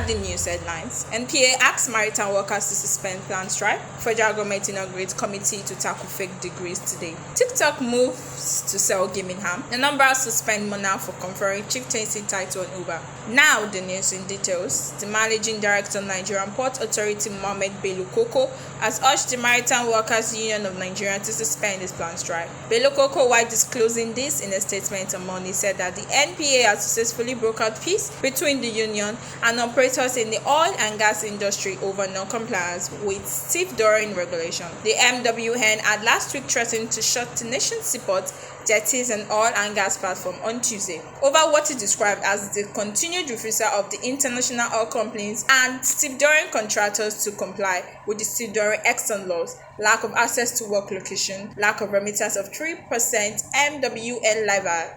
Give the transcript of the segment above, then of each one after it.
are the news headlines. NPA asks maritime workers to suspend planned strike. Federal government inaugurates committee to tackle fake degrees today. TikTok moves to sell gaming ham. The number suspend Mona for conferring chieftaincy title on Uber. Now the news in details. The managing director of Nigerian Port Authority, Mohammed Bello Koko, has urged the Maritime Workers Union of Nigeria to suspend its planned strike. Bello Koko, while disclosing this in a statement on Monday, said that the NPA has successfully brokered peace between the union and operators in the oil and gas industry over non-compliance with stevedoring regulation. The MWN had last week threatened to shut the nation's seaport, jetties and oil and gas platform on Tuesday over what he described as the continued refusal of the international oil companies and stevedoring contractors to comply with the stevedoring extant laws, lack of access to work location, lack of remittance of 3% MWN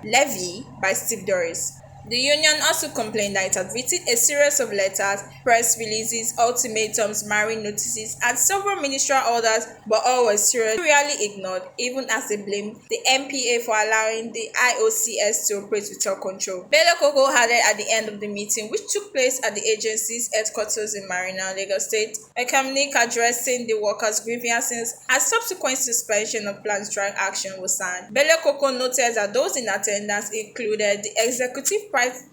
levy by stevedores. The union also complained that it had written a series of letters, press releases, ultimatums, marine notices, and several ministerial orders, but all were serially ignored, even as they blamed the NPA for allowing the IOCS to operate without control. Bello Koko added at the end of the meeting, which took place at the agency's headquarters in Marina, Lagos State, a communique addressing the workers' grievances as subsequent suspension of planned strike action was signed. Bello Koko noted that those in attendance included the executive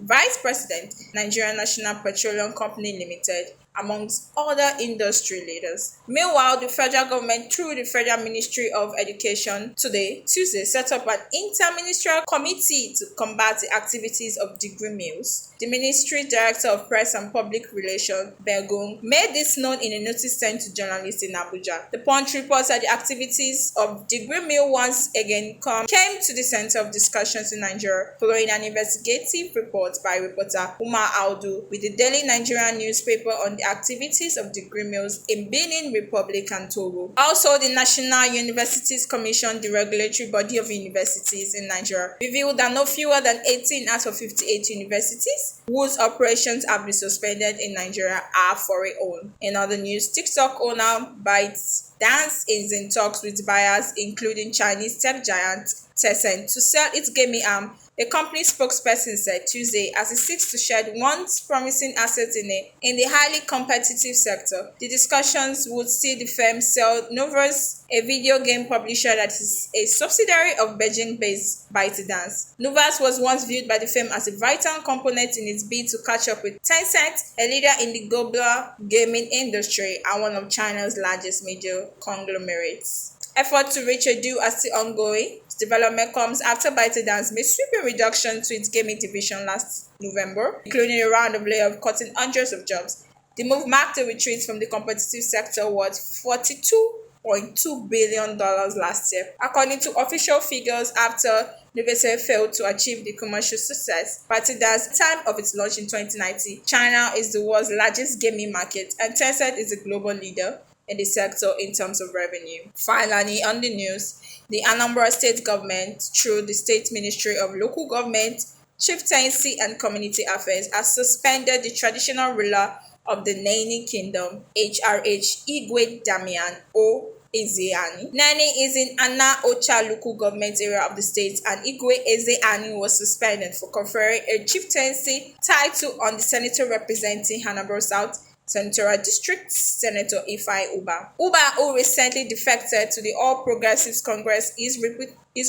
Vice President, Nigerian National Petroleum Company Limited, amongst other industry leaders. Meanwhile, the federal government, through the Federal Ministry of Education, Tuesday, set up an inter-ministerial committee to combat the activities of degree mills. The Ministry Director of Press and Public Relations, Bergung, made this known in a notice sent to journalists in Abuja. The Punch reports that the activities of degree mill once again came to the center of discussions in Nigeria following an investigative report by reporter Umar Audu with the Daily Nigerian newspaper on the activities of degree mills in Benin Republic and Togo. Also, the National Universities Commission, the regulatory body of universities in Nigeria, revealed that no fewer than 18 out of 58 universities whose operations have been suspended in Nigeria are foreign-owned. In other news, TikTok owner ByteDance is in talks with buyers, including Chinese tech giant Tencent, to sell its gaming arm, a company spokesperson said Tuesday, as it seeks to shed once promising assets in the highly competitive sector. The discussions would see the firm sell Novus, a video game publisher that is a subsidiary of Beijing-based ByteDance. Novus was once viewed by the firm as a vital component in its bid to catch up with Tencent, a leader in the global gaming industry and one of China's largest major conglomerates. Effort to reach a deal are still ongoing. This development comes after ByteDance made sweeping reduction to its gaming division last November, including a round of layoffs cutting hundreds of jobs. The move marked a retreat from the competitive sector worth $42.2 billion last year, according to official figures after Novus failed to achieve the commercial success. ByteDance, at the time of its launch in 2019, China is the world's largest gaming market, and Tencent is a global leader in the sector in terms of revenue. Finally, on the news, the Anambra State government, through the State Ministry of Local Government, Chieftaincy and Community Affairs, has suspended the traditional ruler of the Nene Kingdom, HRH Igwe Damian O. Ezeani. Nene is in Ana Ocha local government area of the state, and Igwe Ezeani was suspended for conferring a chieftaincy title on the senator representing Anambra South Senatorial District, Senator Ifeanyi Uba. Uba, who recently defected to the All Progressives Congress, is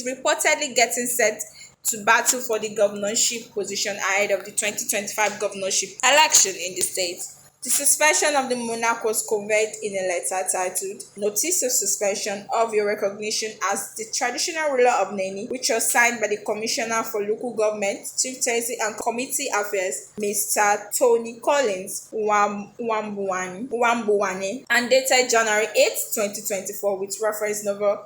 reportedly getting set to battle for the governorship position ahead of the 2025 governorship election in the state. The suspension of the monarch was conveyed in a letter titled Notice of Suspension of Your Recognition as the Traditional Ruler of Nene, which was signed by the Commissioner for Local Government, Chieftaincy and Community Affairs, Mr. Tony Collins Wambuwane, and dated January 8, 2024, with reference number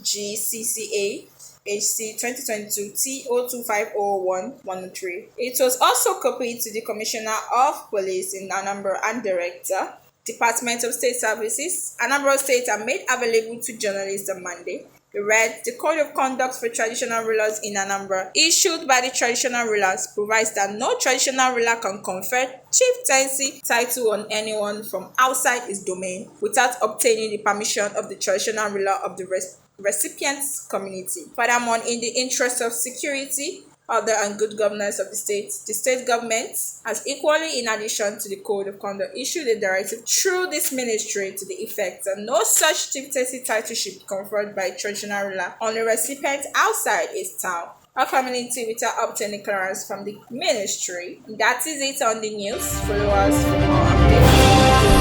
MLGCCA HC 2022 T02501-103. It was also copied to the Commissioner of Police in Anambra and Director, Department of State Services, Anambra State, and made available to journalists on Monday. It read, the Code of Conduct for Traditional Rulers in Anambra, issued by the traditional rulers, provides that no traditional ruler can confer chieftaincy title on anyone from outside his domain without obtaining the permission of the traditional ruler of the recipient's community. Furthermore, in the interest of security, order and good governance of the state government has equally, in addition to the code of conduct, issued a directive through this ministry to the effect that no such chieftaincy titleship conferred by a traditional ruler on a recipient outside its town or community without obtaining clearance from the ministry. That is it on the news. Follow us for more updates.